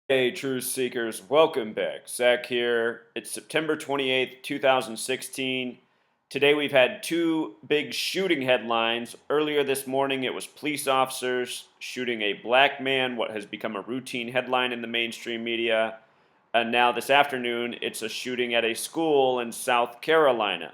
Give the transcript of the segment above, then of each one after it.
Hey, truth seekers, welcome back. Zach here. It's September 28th, 2016. Today we've had two big shooting headlines. Earlier this morning, it was police officers shooting a black man, what has become a routine headline in the mainstream media. And now this afternoon, it's a shooting at a school in South Carolina.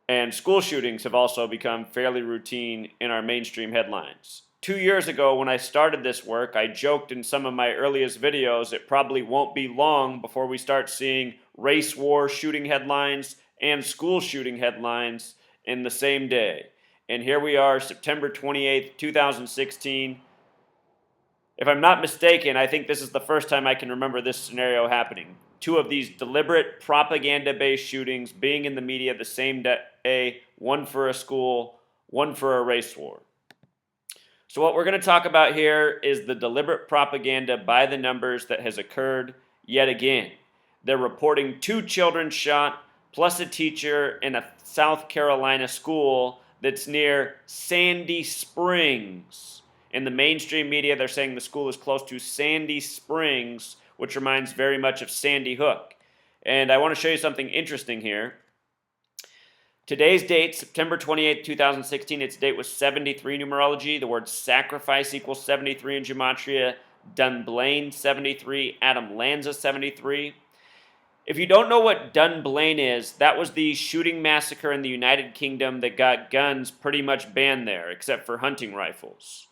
And school shootings have also become fairly routine in our mainstream headlines. 2 years ago, when I started this work, I joked in some of my earliest videos it probably won't be long before we start seeing race war shooting headlines and school shooting headlines in the same day. And here we are, September 28th, 2016. If I'm not mistaken, I think this is the first time I can remember this scenario happening. Two of these deliberate propaganda-based shootings being in the media the same day, one for a school, one for a race war. So what we're going to talk about here is the deliberate propaganda by the numbers that has occurred yet again. They're reporting 2 children shot, plus a teacher in a South Carolina school that's near Sandy Springs. In the mainstream media, they're saying the school is close to Sandy Springs, which reminds very much of Sandy Hook. And I want to show you something interesting here. Today's date, September 28, 2016, its date was 73 numerology. The word sacrifice equals 73 in gematria. Dunblane, 73. Adam Lanza, 73. If you don't know what Dunblane is, that was the shooting massacre in the United Kingdom that got guns pretty much banned there, except for hunting rifles.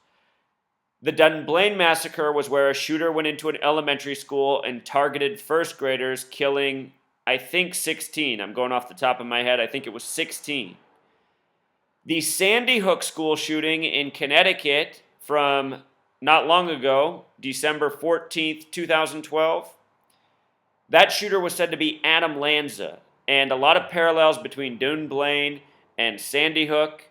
The Dunblane massacre was where a shooter went into an elementary school and targeted first graders, killing I think 16. I'm going off the top of my head. I think it was 16. The Sandy Hook school shooting in Connecticut from not long ago, December 14th, 2012, that shooter was said to be Adam Lanza, and a lot of parallels between Dunblane and Sandy Hook.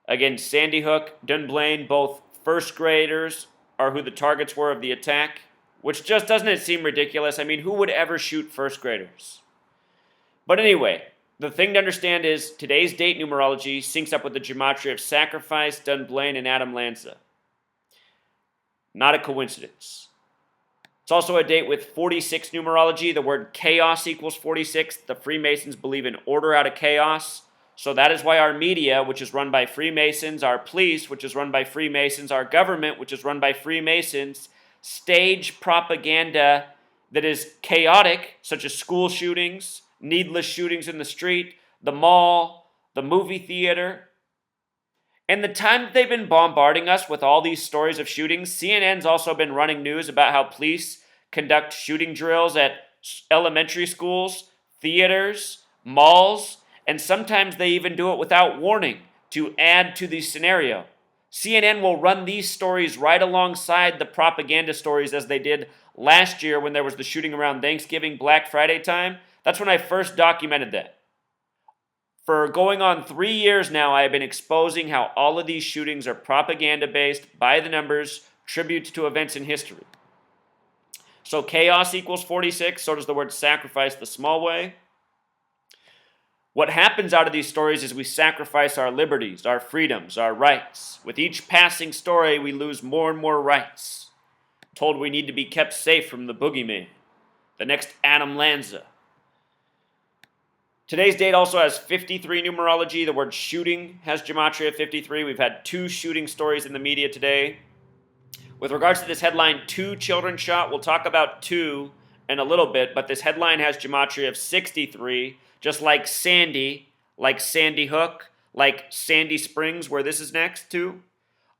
Again, Sandy Hook, Dunblane, both first graders are who the targets were of the attack. Which just doesn't it seem ridiculous? I mean, who would ever shoot first graders? But anyway, the thing to understand is today's date numerology syncs up with the gematria of Sacrifice, Dunblane, and Adam Lanza. Not a coincidence. It's also a date with 46 numerology. The word chaos equals 46. The Freemasons believe in order out of chaos. So that is why our media, which is run by Freemasons, our police, which is run by Freemasons, our government, which is run by Freemasons, stage propaganda that is chaotic, such as school shootings, needless shootings in the street, the mall, the movie theater. And the time that they've been bombarding us with all these stories of shootings, CNN's also been running news about how police conduct shooting drills at elementary schools, theaters, malls, and sometimes they even do it without warning to add to the scenario. CNN will run these stories right alongside the propaganda stories as they did last year when there was the shooting around Thanksgiving, Black Friday time. That's when I first documented that. For going on 3 years now, I have been exposing how all of these shootings are propaganda-based, by the numbers, tributes to events in history. So chaos equals 46, so does the word sacrifice the small way. What happens out of these stories is we sacrifice our liberties, our freedoms, our rights. With each passing story, we lose more and more rights. Told we need to be kept safe from the boogeyman, the next Adam Lanza. Today's date also has 53 numerology. The word shooting has gematria 53. We've had 2 shooting stories in the media today. With regards to this headline, 2 children shot, we'll talk about 2 in a little bit, but this headline has gematria of 63. Just like Sandy, like Sandy Hook, like Sandy Springs, where this is next to.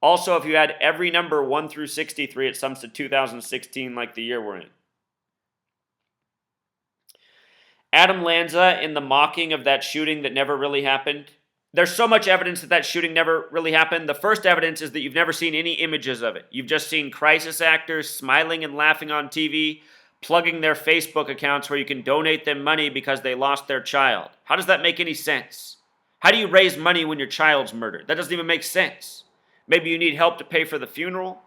Also, if you had every number 1 through 63, it sums to 2016, like the year we're in. Adam Lanza in the mocking of that shooting that never really happened. There's so much evidence that that shooting never really happened. The first evidence is that you've never seen any images of it. You've just seen crisis actors smiling and laughing on TV, plugging their Facebook accounts where you can donate them money because they lost their child. How does that make any sense? How do you raise money when your child's murdered? That doesn't even make sense. Maybe you need help to pay for the funeral?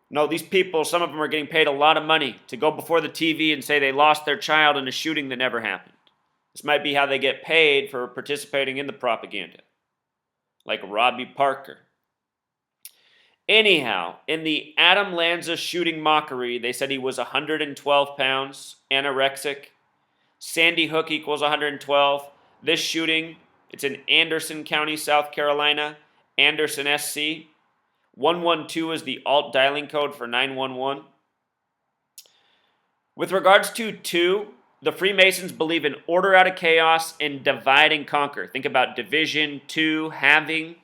No, these people, some of them are getting paid a lot of money to go before the TV and say they lost their child in a shooting that never happened. This might be how they get paid for participating in the propaganda. Like Robbie Parker. Anyhow, in the Adam Lanza shooting mockery, they said he was 112 pounds, anorexic. Sandy Hook equals 112. This shooting, it's in Anderson County, South Carolina, Anderson, SC. 112 is the alt dialing code for 911. With regards to 2, the Freemasons believe in order out of chaos and divide and conquer. Think about division, 2, halving.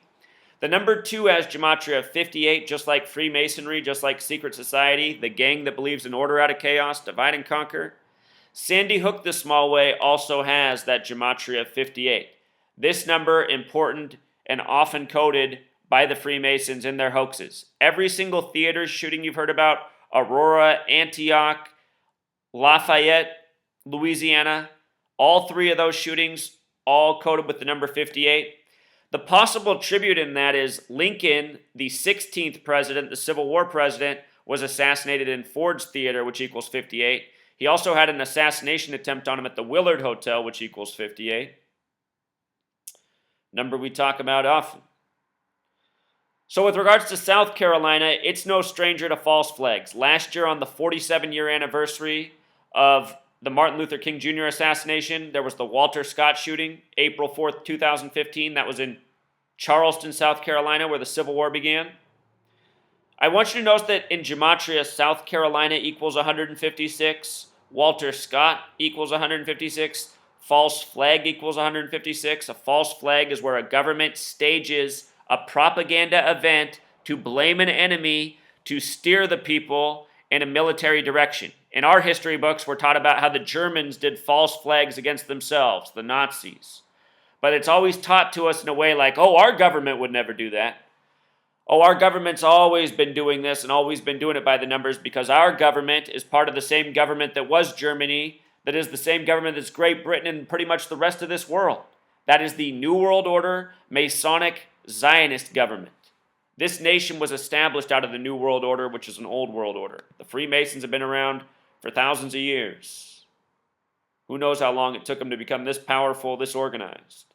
The number 2 has gematria of 58, just like Freemasonry, just like secret society, the gang that believes in order out of chaos, divide and conquer. Sandy Hook the Small Way also has that gematria of 58. This number important and often coded by the Freemasons in their hoaxes. Every single theater shooting you've heard about, Aurora, Antioch, Lafayette, Louisiana, all 3 of those shootings, all coded with the number 58. The possible tribute in that is Lincoln, the 16th president, the Civil War president, was assassinated in Ford's Theater, which equals 58. He also had an assassination attempt on him at the Willard Hotel, which equals 58. Number we talk about often. So with regards to South Carolina, it's no stranger to false flags. Last year on the 47-year anniversary of the Martin Luther King Jr. assassination, there was the Walter Scott shooting, April 4th, 2015. That was in Charleston, South Carolina, where the Civil War began. I want you to notice that in gematria, South Carolina equals 156, Walter Scott equals 156, false flag equals 156. A false flag is where a government stages a propaganda event to blame an enemy, to steer the people in a military direction. In our history books, we're taught about how the Germans did false flags against themselves, the Nazis. But it's always taught to us in a way like, oh, our government would never do that. Oh, our government's always been doing this and always been doing it by the numbers because our government is part of the same government that was Germany, that is the same government that's Great Britain and pretty much the rest of this world. That is the New World Order, Masonic, Zionist government. This nation was established out of the New World Order, which is an old world order. The Freemasons have been around for thousands of years. Who knows how long it took them to become this powerful, this organized.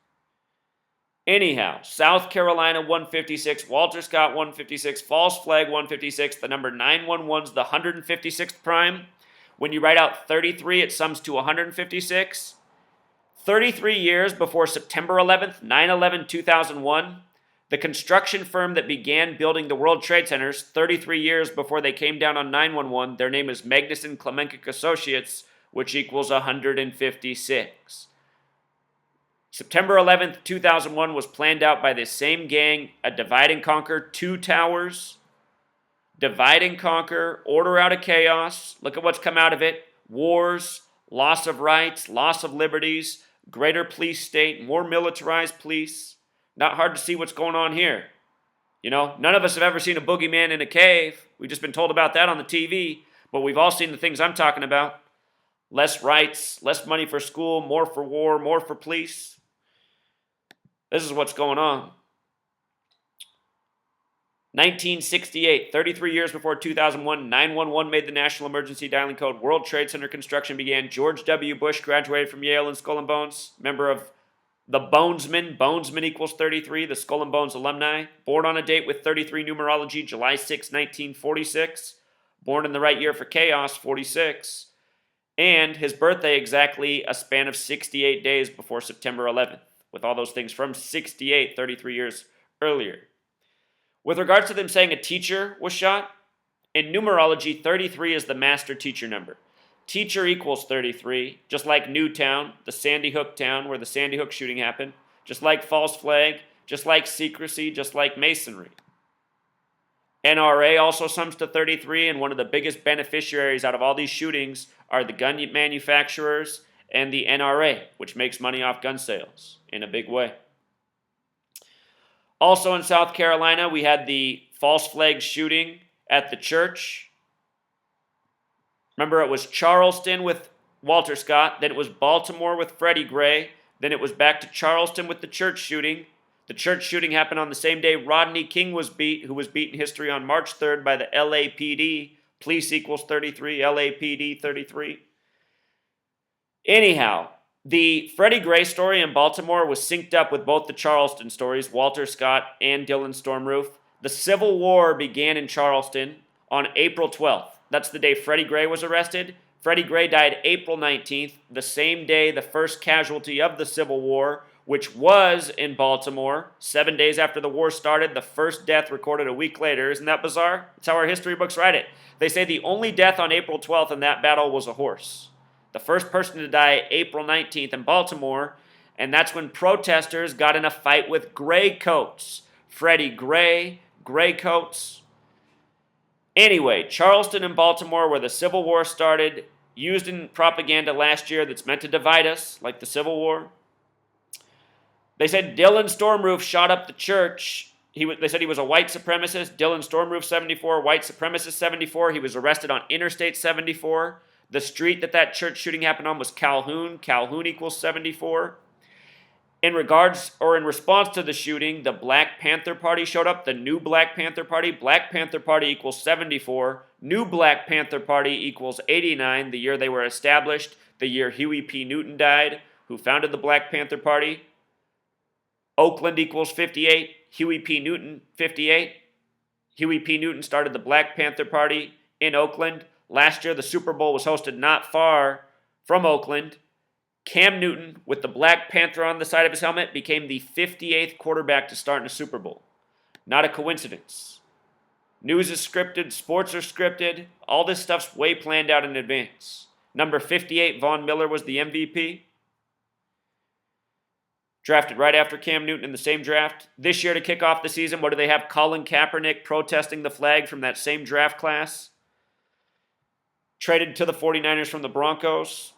Anyhow, South Carolina 156, Walter Scott 156, false flag 156, the number 911 is the 156th prime. When you write out 33, it sums to 156. 33 years before September 11th, 9/11/2001, the construction firm that began building the World Trade Centers 33 years before they came down on 9/11, their name is Magnuson Klemenkic Associates, which equals 156. September 11th, 2001 was planned out by this same gang, a divide and conquer, 2 towers, divide and conquer, order out of chaos. Look at what's come out of it. Wars, loss of rights, loss of liberties, greater police state, more militarized police. Not hard to see what's going on here. You know, none of us have ever seen a boogeyman in a cave. We've just been told about that on the TV, but we've all seen the things I'm talking about. Less rights, less money for school, more for war, more for police. This is what's going on. 1968, 33 years before 2001, 911 made the national emergency dialing code. World Trade Center construction began. George W. Bush graduated from Yale in Skull and Bones, member of the Bonesmen. Bonesmen equals 33, the Skull and Bones alumni. Born on a date with 33 numerology, July 6, 1946. Born in the right year for chaos, 46. And his birthday exactly a span of 68 days before September 11th, with all those things from 68, 33 years earlier. With regards to them saying a teacher was shot, in numerology, 33 is the master teacher number. Teacher equals 33, just like Newtown, the Sandy Hook town where the Sandy Hook shooting happened, just like false flag, just like secrecy, just like masonry. NRA also sums to 33, and one of the biggest beneficiaries out of all these shootings are the gun manufacturers and the NRA, which makes money off gun sales in a big way. Also in South Carolina, we had the false flag shooting at the church. Remember, it was Charleston with Walter Scott, then it was Baltimore with Freddie Gray, then it was back to Charleston with the church shooting. The church shooting happened on the same day Rodney King was beat, who was beat in history on March 3rd by the LAPD. Police equals 33, LAPD 33. Anyhow, the Freddie Gray story in Baltimore was synced up with both the Charleston stories, Walter Scott and Dylan Stormroof. The Civil War began in Charleston on April 12th. That's the day Freddie Gray was arrested. Freddie Gray died April 19th, the same day the first casualty of the Civil War, which was in Baltimore. 7 days after the war started, the first death recorded a week later. Isn't that bizarre? That's how our history books write it. They say the only death on April 12th in that battle was a horse. The first person to die April 19th in Baltimore, and that's when protesters got in a fight with gray coats. Freddie Gray, gray coats. Anyway, Charleston and Baltimore, where the Civil War started, used in propaganda last year that's meant to divide us, like the Civil War. They said Dylan Stormroof shot up the church. They said he was a white supremacist. Dylan Stormroof, 74, white supremacist, 74. He was arrested on Interstate 74. The street that church shooting happened on was Calhoun. Calhoun equals 74. In response to the shooting, the Black Panther Party showed up, the new Black Panther Party. Black Panther Party equals 74. New Black Panther Party equals 89, the year they were established, the year Huey P. Newton died, who founded the Black Panther Party. Oakland equals 58. Huey P. Newton, 58. Huey P. Newton started the Black Panther Party in Oakland. Last year, the Super Bowl was hosted not far from Oakland. Cam Newton, with the Black Panther on the side of his helmet, became the 58th quarterback to start in a Super Bowl. Not a coincidence. News is scripted, sports are scripted, all this stuff's way planned out in advance. Number 58, Von Miller, was the MVP. Drafted right after Cam Newton in the same draft. This year to kick off the season, what do they have? Colin Kaepernick protesting the flag from that same draft class. Traded to the 49ers from the Broncos.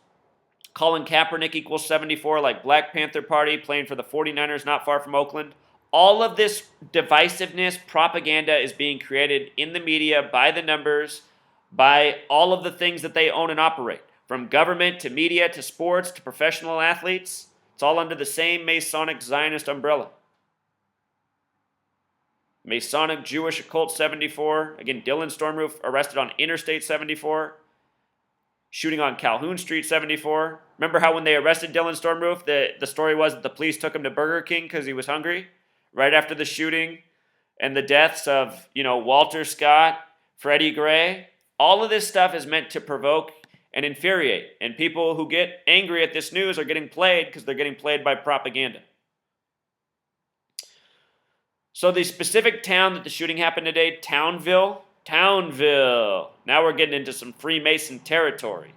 Colin Kaepernick equals 74, like Black Panther Party, playing for the 49ers not far from Oakland. All of this divisiveness, propaganda is being created in the media by the numbers, by all of the things that they own and operate. From government to media to sports to professional athletes. It's all under the same Masonic Zionist umbrella. Masonic Jewish Occult 74. Again, Dylan Stormroof arrested on Interstate 74. Shooting on Calhoun Street 74. Remember how when they arrested Dylan Stormroof, the story was that the police took him to Burger King because he was hungry? Right after the shooting and the deaths of, Walter Scott, Freddie Gray. All of this stuff is meant to provoke and infuriate. And people who get angry at this news are getting played because they're getting played by propaganda. So the specific town that the shooting happened today, Townville. Townville. Now we're getting into some Freemason territory.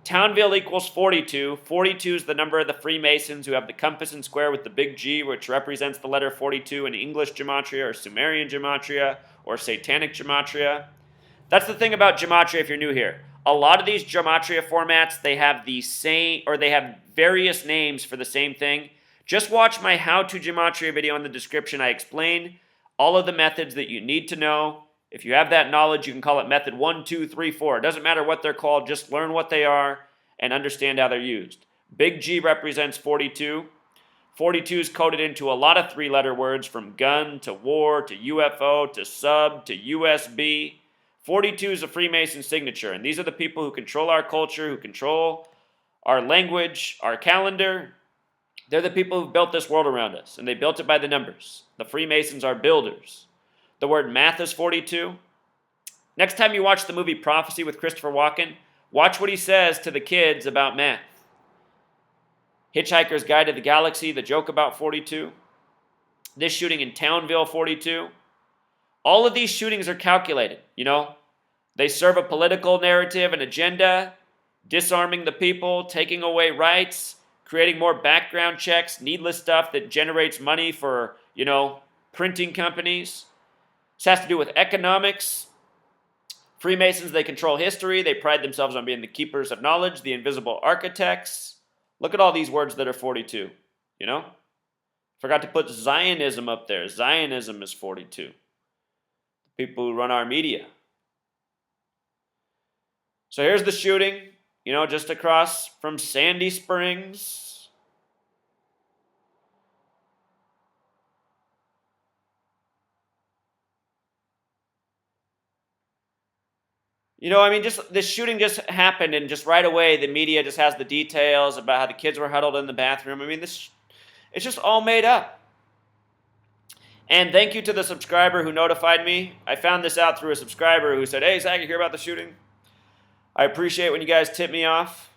Townville equals 42. 42 is the number of the Freemasons who have the compass and square with the big G, which represents the letter 42 in English gematria or Sumerian gematria or Satanic gematria. That's the thing about gematria if you're new here. A lot of these gematria formats, they have the same, or they have various names for the same thing. Just watch my How to Gematria video in the description. I explain all of the methods that you need to know. If you have that knowledge, you can call it method 1, 2, 3, 4. It doesn't matter what they're called. Just learn what they are and understand how they're used. Big G represents 42. 42 is coded into a lot of three-letter words, from gun to war to UFO to sub to USB. 42 is a Freemason signature, and these are the people who control our culture, who control our language, our calendar. They're the people who built this world around us, and they built it by the numbers. The Freemasons are builders. The word math is 42. Next time you watch the movie Prophecy with Christopher Walken, watch what he says to the kids about math. Hitchhiker's Guide to the Galaxy, the joke about 42. This shooting in Townville, 42. All of these shootings are calculated, They serve a political narrative, an agenda, disarming the people, taking away rights, creating more background checks, needless stuff that generates money for, printing companies. This has to do with economics. Freemasons, they control history. They pride themselves on being the keepers of knowledge, the invisible architects. Look at all these words that are 42, Forgot to put Zionism up there. Zionism is 42. People who run our media. So here's the shooting, just across from Sandy Springs. Just this shooting just happened, and just right away the media just has the details about how the kids were huddled in the bathroom. It's just all made up. And thank you to the subscriber who notified me. I found this out through a subscriber who said, "Hey, Zach, you hear about the shooting?" I appreciate when you guys tip me off.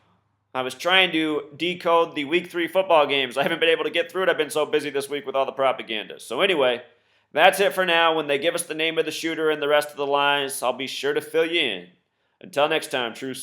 I was trying to decode the Week 3 football games. I haven't been able to get through it. I've been so busy this week with all the propaganda. So anyway, that's it for now. When they give us the name of the shooter and the rest of the lines, I'll be sure to fill you in. Until next time, true